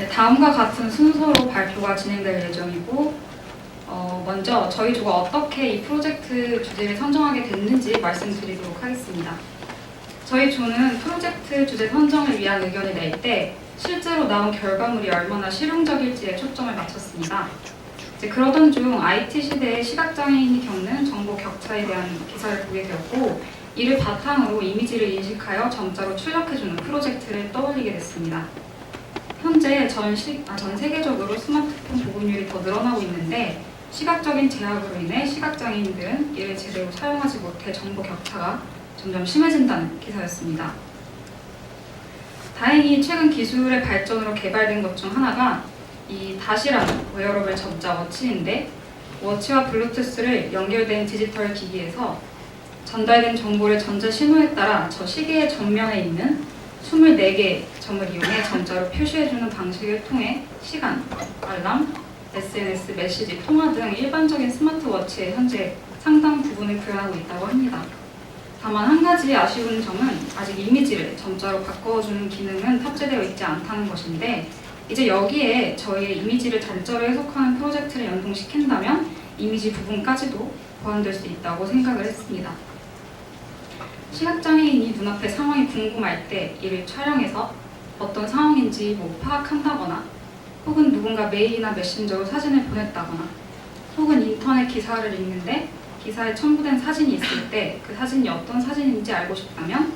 네, 다음과 같은 순서로 발표가 진행될 예정이고 먼저 저희 조가 어떻게 이 프로젝트 주제를 선정하게 됐는지 말씀드리도록 하겠습니다. 저희 조는 프로젝트 주제 선정을 위한 의견을 낼 때 실제로 나온 결과물이 얼마나 실용적일지에 초점을 맞췄습니다. 그러던 중 IT 시대의 시각장애인이 겪는 정보 격차에 대한 기사를 보게 되었고, 이를 바탕으로 이미지를 인식하여 점자로 출력해주는 프로젝트를 떠올리게 됐습니다. 현재 전 세계적으로 스마트폰 보급률이 더 늘어나고 있는데, 시각적인 제약으로 인해 시각장애인들은 이를 제대로 사용하지 못해 정보 격차가 점점 심해진다는 기사였습니다. 다행히 최근 기술의 발전으로 개발된 것 중 하나가 이 닷이라는 웨어러블 점자 워치인데, 워치와 블루투스를 연결된 디지털 기기에서 전달된 정보를 전자 신호에 따라 저 시계의 전면에 있는 24개의 점을 이용해 점자로 표시해주는 방식을 통해 시간, 알람, SNS, 메시지, 통화 등 일반적인 스마트워치의 현재 상당 부분을 구현하고 있다고 합니다. 다만 한 가지 아쉬운 점은 아직 이미지를 점자로 바꿔주는 기능은 탑재되어 있지 않다는 것인데, 이제 여기에 저희의 이미지를 점자로 해석하는 프로젝트를 연동시킨다면 이미지 부분까지도 보완될 수 있다고 생각을 했습니다. 시각장애인이 눈앞의 상황이 궁금할 때 이를 촬영해서 어떤 상황인지 파악한다거나, 혹은 누군가 메일이나 메신저로 사진을 보냈다거나, 혹은 인터넷 기사를 읽는데 기사에 첨부된 사진이 있을 때 그 사진이 어떤 사진인지 알고 싶다면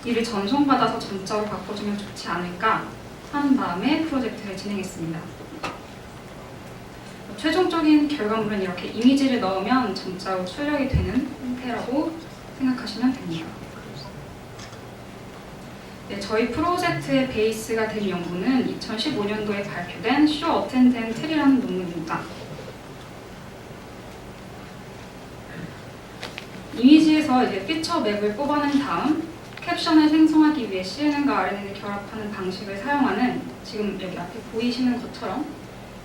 이를 전송받아서 점자로 바꿔주면 좋지 않을까 하는 마음에 프로젝트를 진행했습니다. 최종적인 결과물은 이렇게 이미지를 넣으면 점자로 출력이 되는 형태라고 생각하시면 됩니다. 네, 저희 프로젝트의 베이스가 된 연구는 2015년도에 발표된 쇼 어텐덴트리라는 논문입니다. 이미지에서 피처 맵을 뽑아낸 다음 캡션을 생성하기 위해 CNN과 RNN을 결합하는 방식을 사용하는, 지금 여기 앞에 보이시는 것처럼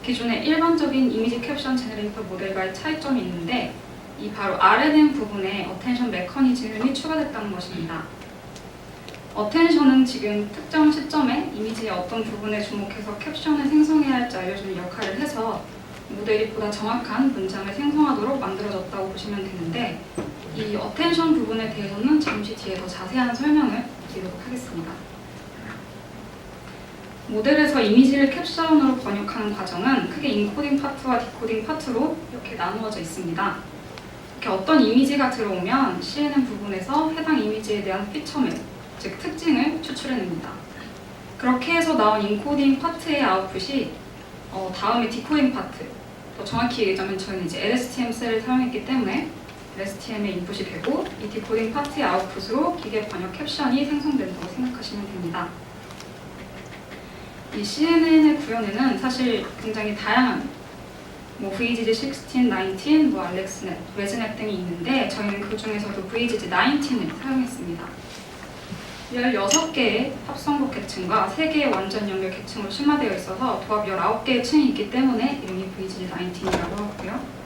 기존의 일반적인 이미지 캡션 제너레이터 모델과의 차이점이 있는데, 이 바로 RNN 부분에 어텐션 메커니즘이 추가됐다는 것입니다. 어텐션은 지금 특정 시점에 이미지의 어떤 부분에 주목해서 캡션을 생성해야 할지 알려주는 역할을 해서 모델이 보다 정확한 문장을 생성하도록 만들어졌다고 보시면 되는데, 이 어텐션 부분에 대해서는 잠시 뒤에 더 자세한 설명을 드리도록 하겠습니다. 모델에서 이미지를 캡션으로 번역하는 과정은 크게 인코딩 파트와 디코딩 파트로 이렇게 나누어져 있습니다. 이렇게 어떤 이미지가 들어오면 CNN 부분에서 해당 이미지에 대한 피처맵, 즉 특징을 추출해냅니다. 그렇게 해서 나온 인코딩 파트의 아웃풋이 다음에 디코딩 파트, 더 정확히 얘기하자면 저희는 이제 LSTM 셀을 사용했기 때문에 LSTM의 인풋이 되고, 이 디코딩 파트의 아웃풋으로 기계 번역 캡션이 생성된다고 생각하시면 됩니다. 이 CNN의 구현에는 사실 굉장히 다양한 VGG 16, 19, 알렉스넷, 레즈넷 등이 있는데, 저희는 그 중에서도 VGG 19을 사용했습니다. 16개의 합성국 계층과 3개의 완전 연결 계층으로 심화되어 있어서 도합 19개의 층이 있기 때문에 이름이 VGG 19이라고 하고요.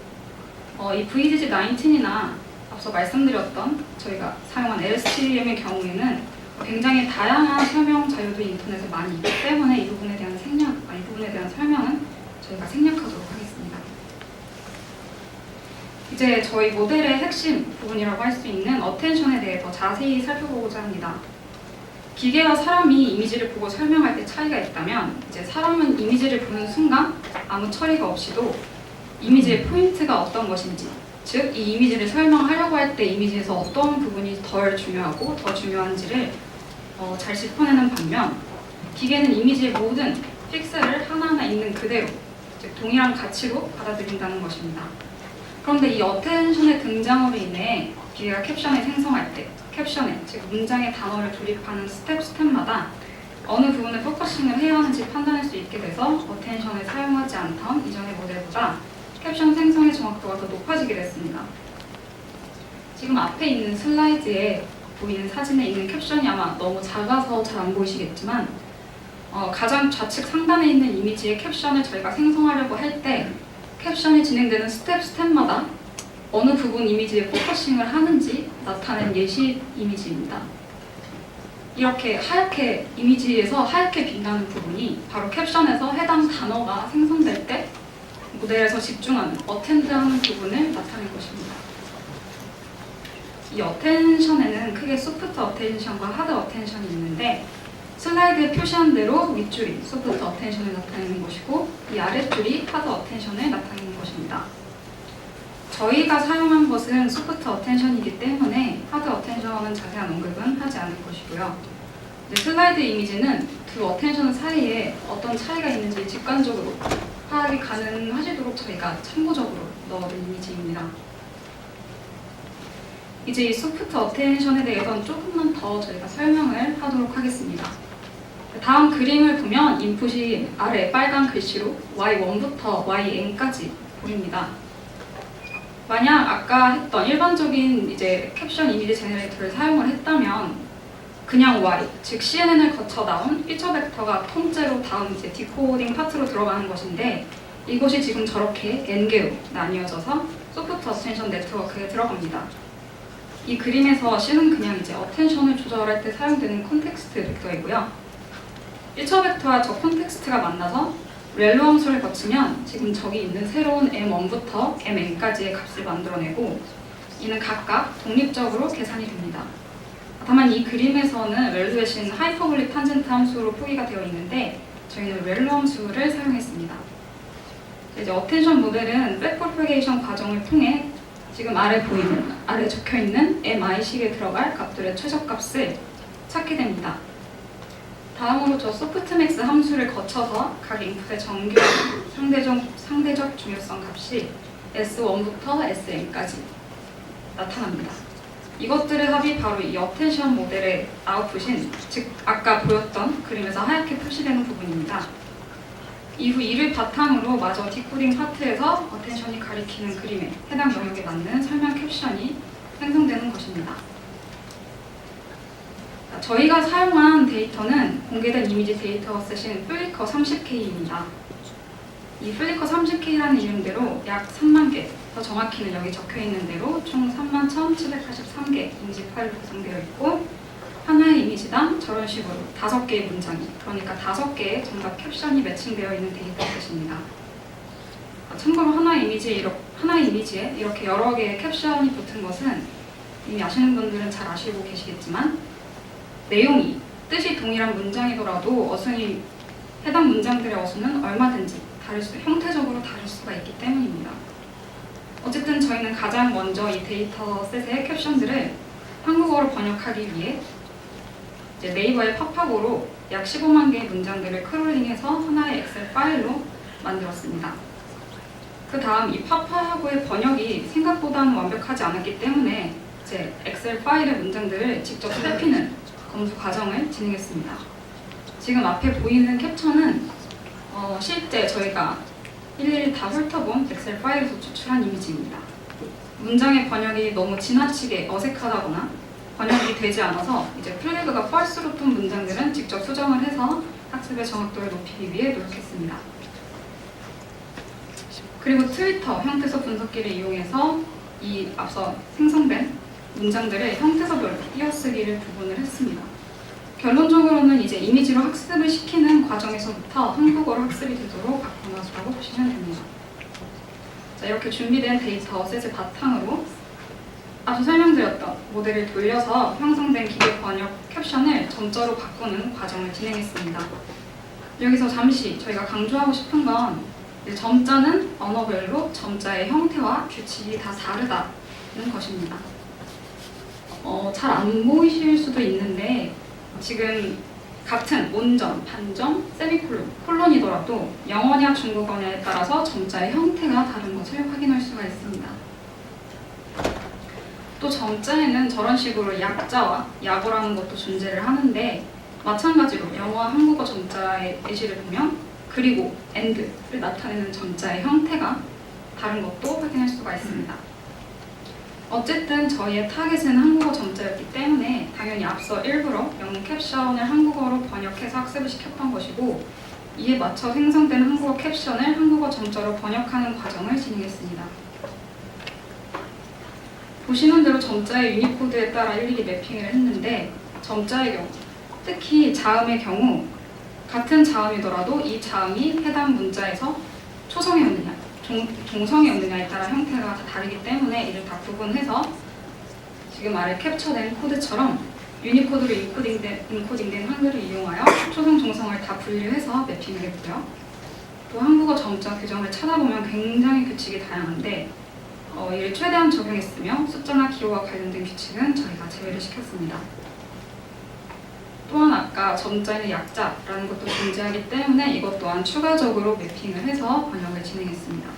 이 VGG 19이나 앞서 말씀드렸던 저희가 사용한 LSTM의 경우에는 굉장히 다양한 설명 자료도 인터넷에 많이 있기 때문에 이 부분에 대한 설명은 저희가 생략하도록 하겠습니다. 이제 저희 모델의 핵심 부분이라고 할 수 있는 어텐션에 대해 더 자세히 살펴보고자 합니다. 기계와 사람이 이미지를 보고 설명할 때 차이가 있다면, 이제 사람은 이미지를 보는 순간 아무 처리가 없이도 이미지의 포인트가 어떤 것인지, 즉 이 이미지를 설명하려고 할 때 이미지에서 어떤 부분이 덜 중요하고 더 중요한지를 잘 짚어내는 반면, 기계는 이미지의 모든 픽셀을 하나하나 있는 그대로, 즉 동일한 가치로 받아들인다는 것입니다. 그런데 이 어텐션의 등장으로 인해 기계가 캡션을 생성할 때 캡션에, 즉 문장의 단어를 조립하는 스텝마다 어느 부분에 포커싱을 해야 하는지 판단할 수 있게 돼서 어텐션을 사용하지 않던 이전의 모델보다 캡션 생성의 정확도가 더 높아지게 됐습니다. 지금 앞에 있는 슬라이드에 보이는 사진에 있는 캡션이 아마 너무 작아서 잘 안 보이시겠지만, 가장 좌측 상단에 있는 이미지의 캡션을 저희가 생성하려고 할 때 캡션이 진행되는 스텝마다 어느 부분 이미지에 포커싱을 하는지 나타낸 예시 이미지입니다. 이렇게 하얗게 이미지에서 하얗게 빛나는 부분이 바로 캡션에서 해당 단어가 생성될 때 모델에서 집중하는 어텐드하는 부분을 나타낸 것입니다. 이 어텐션에는 크게 소프트 어텐션과 하드 어텐션이 있는데 슬라이드에 표시한 대로 윗줄이 소프트 어텐션을 나타내는 것이고 이 아랫줄이 하드 어텐션을 나타내는 것입니다. 저희가 사용한 것은 소프트 어텐션이기 때문에 하드 어텐션은 자세한 언급은 하지 않을 것이고요. 슬라이드 이미지는 두 어텐션 사이에 어떤 차이가 있는지 직관적으로 파악이 가능하시도록 저희가 참고적으로 넣어둔 이미지입니다. 이제 이 소프트 어텐션에 대해서는 조금만 더 저희가 설명을 하도록 하겠습니다. 다음 그림을 보면 인풋이 아래 빨간 글씨로 Y1부터 YN까지 보입니다. 만약 아까 했던 일반적인 이제 캡션 이미지 제너레이터를 사용을 했다면 그냥 Y, 즉 CNN을 거쳐 나온 피처 벡터가 통째로 다음 이제 디코딩 파트로 들어가는 것인데 이것이 지금 저렇게 N개로 나뉘어져서 소프트 어텐션 네트워크에 들어갑니다. 이 그림에서 C는 그냥 이제 어텐션을 조절할 때 사용되는 콘텍스트 벡터이고요. 피처 벡터와 저 콘텍스트가 만나서 렐로 함수를 거치면 지금 저기 있는 새로운 M1부터 MN까지의 값을 만들어내고 이는 각각 독립적으로 계산이 됩니다. 다만 이 그림에서는 렐로의 C는 하이퍼볼릭 탄젠트 함수로 표기가 되어 있는데 저희는 렐로 함수를 사용했습니다. 이제 어텐션 모델은 백프로페게이션 과정을 통해 지금 아래 적혀있는 MI식에 들어갈 값들의 최저값을 찾게 됩니다. 다음으로 저 소프트맥스 함수를 거쳐서 각 인풋의 정규 상대적 중요성 값이 S1부터 SN까지 나타납니다. 이것들의 합이 바로 이 어텐션 모델의 아웃풋인, 즉 아까 보였던 그림에서 하얗게 표시되는 부분입니다. 이후 이를 바탕으로 마저 디코딩 파트에서 어텐션이 가리키는 그림에 해당 영역에 맞는 설명 캡션이 생성되는 것입니다. 저희가 사용한 데이터는 공개된 이미지 데이터셋인 플리커 30K입니다. 이 플리커 30K라는 이름대로 약 3만 개, 더 정확히는 여기 적혀있는 대로 총 31,783개 이미지 파일로 구성되어 있고 하나의 이미지당 저런 식으로 5개의 문장이, 그러니까 5개의 정답 캡션이 매칭되어 있는 데이터셋입니다. 참고로 하나의 이미지에 이렇게 여러 개의 캡션이 붙은 것은 이미 아시는 분들은 잘 아시고 계시겠지만 내용이 뜻이 동일한 문장이더라도 해당 문장들의 어수는 얼마든지 형태적으로 다를 수가 있기 때문입니다. 어쨌든 저희는 가장 먼저 이 데이터셋의 캡션들을 한국어로 번역하기 위해 이제 네이버의 팝하고로 약 15만 개의 문장들을 크롤링해서 하나의 엑셀 파일로 만들었습니다. 그 다음 이 팝하고의 번역이 생각보다는 완벽하지 않았기 때문에 이제 엑셀 파일의 문장들을 직접 살피는 검수 과정을 진행했습니다. 지금 앞에 보이는 캡처는 실제 저희가 일일이 다 훑어본 엑셀 파일에서 추출한 이미지입니다. 문장의 번역이 너무 지나치게 어색하다거나 번역이 되지 않아서 이제 플래그가 false로 뜬 문장들은 직접 수정을 해서 학습의 정확도를 높이기 위해 노력했습니다. 그리고 트위터 형태소 분석기를 이용해서 이 앞서 생성된 문장들을 형태소별로 띄어쓰기를 구분을 했습니다. 결론적으로는 이제 이미지로 학습을 시키는 과정에서부터 한국어로 학습이 되도록 바꿔놨다고 보시면 됩니다. 자, 이렇게 준비된 데이터셋을 바탕으로 앞서 설명드렸던 모델을 돌려서 형성된 기계 번역 캡션을 점자로 바꾸는 과정을 진행했습니다. 여기서 잠시 저희가 강조하고 싶은 건 점자는 언어별로 점자의 형태와 규칙이 다 다르다는 것입니다. 잘 안 보이실 수도 있는데 지금 같은 온점, 반점, 세미콜론, 콜론이더라도 영어냐 중국어냐에 따라서 점자의 형태가 다른 것을 확인할 수가 있습니다. 또 점자에는 저런 식으로 약자와 약어라는 것도 존재를 하는데 마찬가지로 영어와 한국어 점자의 예시를 보면 그리고 and를 나타내는 점자의 형태가 다른 것도 확인할 수가 있습니다. 어쨌든 저희의 타겟은 한국어 점자였기 때문에 당연히 앞서 일부러 영문 캡션을 한국어로 번역해서 학습을 시켰던 것이고 이에 맞춰 생성된 한국어 캡션을 한국어 점자로 번역하는 과정을 진행했습니다. 보시는 대로 점자의 유니코드에 따라 일일이 매핑을 했는데 점자의 경우 특히 자음의 경우 같은 자음이더라도 이 자음이 해당 문자에서 초성이었느냐, 종성이었느냐에 따라 형태가 다 다르기 때문에 이를 다 구분해서 지금 아래 캡처된 코드처럼 유니코드로 인코딩된 한글을 이용하여 초성, 종성을 다 분류해서 매핑을 했고요. 또 한국어 점자 규정을 찾아보면 굉장히 규칙이 다양한데 이를 최대한 적용했으며 숫자나 기호와 관련된 규칙은 저희가 제외를 시켰습니다. 또한 아까 점자에는 약자라는 것도 존재하기 때문에 이것 또한 추가적으로 매핑을 해서 번역을 진행했습니다.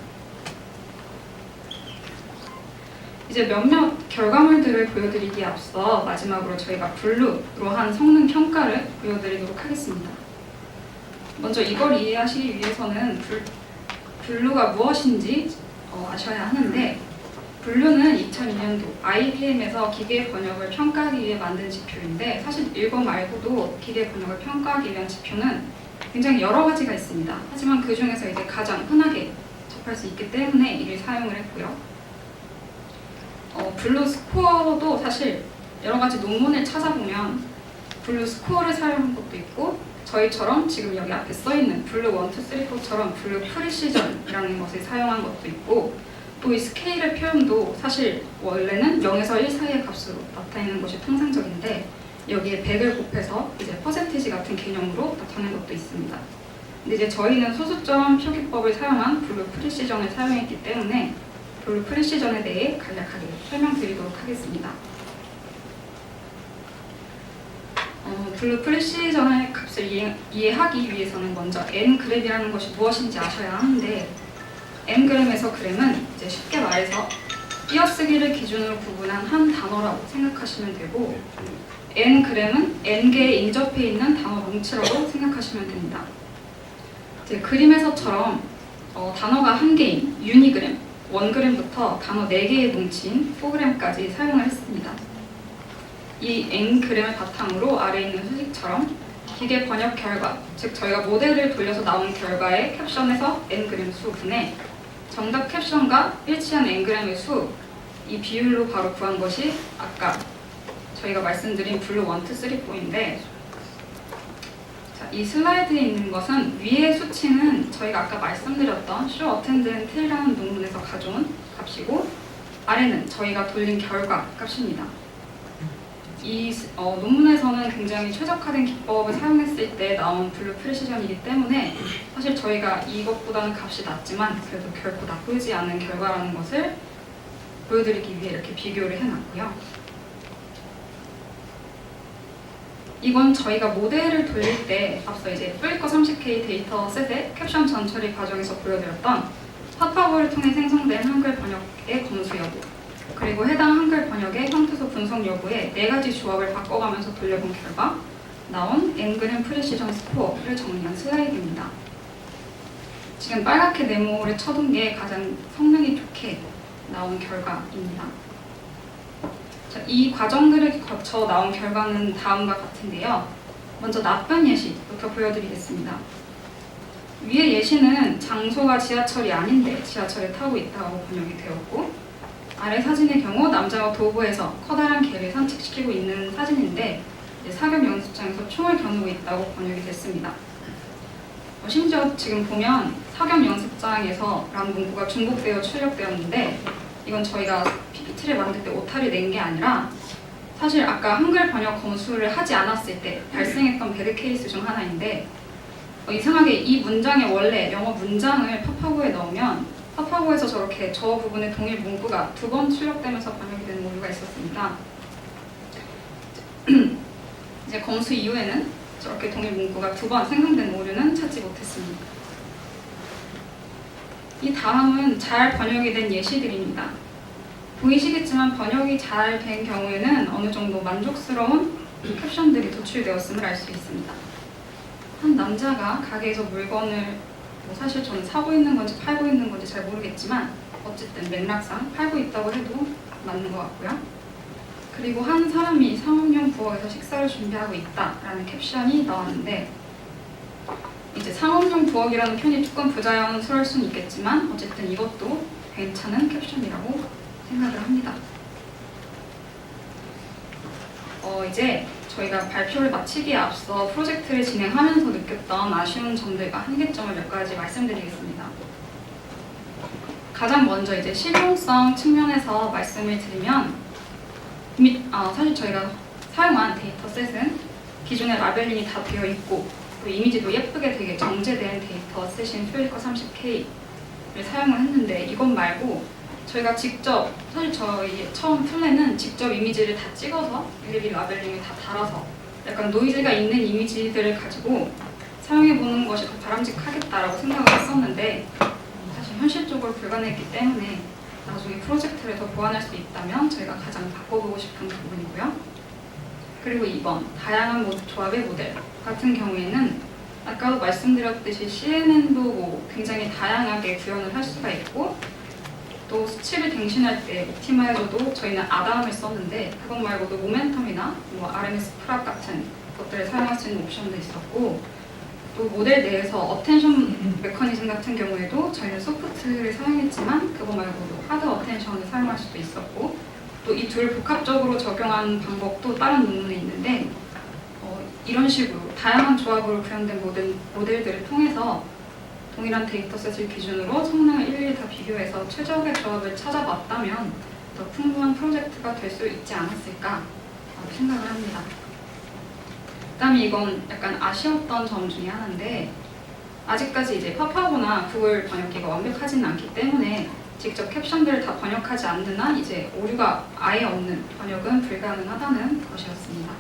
이제 몇몇 결과물들을 보여드리기에 앞서 마지막으로 저희가 블루로 한 성능 평가를 보여드리도록 하겠습니다. 먼저 이걸 이해하시기 위해서는 블루가 무엇인지 아셔야 하는데, 블루는 2002년도 IBM에서 기계 번역을 평가하기 위해 만든 지표인데, 사실 이거 말고도 기계 번역을 평가하기 위한 지표는 굉장히 여러 가지가 있습니다. 하지만 그 중에서 이제 가장 흔하게 접할 수 있기 때문에 이를 사용을 했고요. 블루 스코어도 사실 여러 가지 논문을 찾아보면 블루 스코어를 사용한 것도 있고, 저희처럼 지금 여기 앞에 써있는 블루 1, 2, 3, 4처럼 블루 프리시전이라는 것을 사용한 것도 있고, 또 이 스케일의 표현도 사실 원래는 0에서 1 사이의 값으로 나타내는 것이 통상적인데 여기에 100을 곱해서 이제 퍼센티지 같은 개념으로 나타내는 것도 있습니다. 근데 이제 저희는 소수점 표기법을 사용한 블루 프리시전을 사용했기 때문에 블루 프리시전에 대해 간략하게 설명드리도록 하겠습니다. 블루 프리시전의 값을 이해하기 위해서는 먼저 n그램이라는 것이 무엇인지 아셔야 하는데, n그램에서 그램은 이제 쉽게 말해서 띄어쓰기를 기준으로 구분한 한 단어라고 생각하시면 되고, n그램은 n개의 인접해 있는 단어 뭉치라고 생각하시면 됩니다. 이제 그림에서처럼 단어가 한 개인 유니그램, 원그램부터 단어 4개의 뭉치인 4그램까지 사용을 했습니다. 이 n그램을 바탕으로 아래에 있는 수식처럼 기계 번역 결과, 즉 저희가 모델을 돌려서 나온 결과의 캡션에서 n그램 수 분에 정답 캡션과 일치한 n그램의 수, 이 비율로 바로 구한 것이 아까 저희가 말씀드린 블루 1, 2, 3, 4인데, 이 슬라이드에 있는 것은 위의 수치는 저희가 아까 말씀드렸던 Show Attend and Tell라는 논문에서 가져온 값이고, 아래는 저희가 돌린 결과 값입니다. 이 논문에서는 굉장히 최적화된 기법을 사용했을 때 나온 블루 프리시전이기 때문에 사실 저희가 이것보다는 값이 낮지만 그래도 결코 나쁘지 않은 결과라는 것을 보여드리기 위해 이렇게 비교를 해놨고요. 이건 저희가 모델을 돌릴 때 앞서 이제 플리커 30K 데이터 셋의 캡션 전처리 과정에서 보여드렸던 팝팝을 통해 생성된 한글 번역의 검수 여부, 그리고 해당 한글 번역의 형태소 분석 여부에 4가지 조합을 바꿔가면서 돌려본 결과 나온 n그램 프리시전 스코어를 정리한 슬라이드입니다. 지금 빨갛게 네모를 쳐둔 게 가장 성능이 좋게 나온 결과입니다. 자, 이 과정들을 거쳐 나온 결과는 다음과 같은데요. 먼저 나쁜 예시부터 보여드리겠습니다. 위의 예시는 장소가 지하철이 아닌데 지하철에 타고 있다고 번역이 되었고, 아래 사진의 경우 남자가 도보에서 커다란 개를 산책시키고 있는 사진인데 사격 연습장에서 총을 겨누고 있다고 번역이 됐습니다. 심지어 지금 보면 사격 연습장에서 라는 문구가 중복되어 출력되었는데, 이건 저희가 PPT를 만들 때 오타를 낸 게 아니라 사실 아까 한글 번역 검수를 하지 않았을 때 발생했던 배드 케이스 중 하나인데, 이상하게 이 문장의 원래 영어 문장을 팝하고에 넣으면 팝하고에서 저렇게 저 부분에 동일 문구가 2번 출력되면서 번역이 되는 오류가 있었습니다. 이제 검수 이후에는 저렇게 동일 문구가 2번 생성된 오류는 찾지 못했습니다. 이 다음은 잘 번역이 된 예시들입니다. 보이시겠지만 번역이 잘 된 경우에는 어느 정도 만족스러운 캡션들이 도출되었음을 알 수 있습니다. 한 남자가 가게에서 물건을 사실 저는 사고 있는 건지 팔고 있는 건지 잘 모르겠지만 어쨌든 맥락상 팔고 있다고 해도 맞는 것 같고요. 그리고 한 사람이 상업용 부엌에서 식사를 준비하고 있다라는 캡션이 나왔는데, 이제 상업용 부엌이라는 표현이 조금 부자연스러울 수는 있겠지만 어쨌든 이것도 괜찮은 캡션이라고 생각을 합니다. 이제 저희가 발표를 마치기에 앞서 프로젝트를 진행하면서 느꼈던 아쉬운 점들과 한계점을 몇 가지 말씀드리겠습니다. 가장 먼저 이제 실용성 측면에서 말씀을 드리면 사실 저희가 사용한 데이터셋은 기존의 라벨링이 다 되어 있고 또 이미지도 예쁘게 되게 정제된 데이터셋인 퓨리커 30K를 사용을 했는데 이것 말고 저희가 직접 사실 저희 처음 플랜은 직접 이미지를 다 찍어서 일일이 라벨링을 다 달아서 약간 노이즈가 있는 이미지들을 가지고 사용해보는 것이 더 바람직하겠다라고 생각을 했었는데 사실 현실적으로 불가능했기 때문에 나중에 프로젝트를 더 보완할 수 있다면 저희가 가장 바꿔보고 싶은 부분이고요. 그리고 2번, 다양한 조합의 모델 같은 경우에는 아까도 말씀드렸듯이 CNN도 굉장히 다양하게 구현을 할 수가 있고 또 수치를 갱신할 때 옵티마이저도 저희는 아담을 썼는데 그것 말고도 모멘텀이나 RMS 프랍 같은 것들을 사용할 수 있는 옵션도 있었고 또 모델 내에서 어텐션 메커니즘 같은 경우에도 저희는 소프트를 사용했지만 그거 말고도 하드 어텐션을 사용할 수도 있었고 또 이 둘 복합적으로 적용한 방법도 다른 논문에 있는데 이런 식으로 다양한 조합으로 구현된 모델들을 통해서 동일한 데이터셋을 기준으로 성능을 일일이 다 비교해서 최적의 조합을 찾아봤다면 더 풍부한 프로젝트가 될 수 있지 않았을까 생각을 합니다. 그다음에 이건 약간 아쉬웠던 점 중에 하나인데 아직까지 이제 파파고나 구글 번역기가 완벽하지는 않기 때문에 직접 캡션들을 다 번역하지 않는 한 이제 오류가 아예 없는 번역은 불가능하다는 것이었습니다.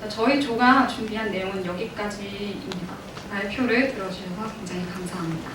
자, 저희 조가 준비한 내용은 여기까지입니다. 발표를 들어주셔서 굉장히 감사합니다.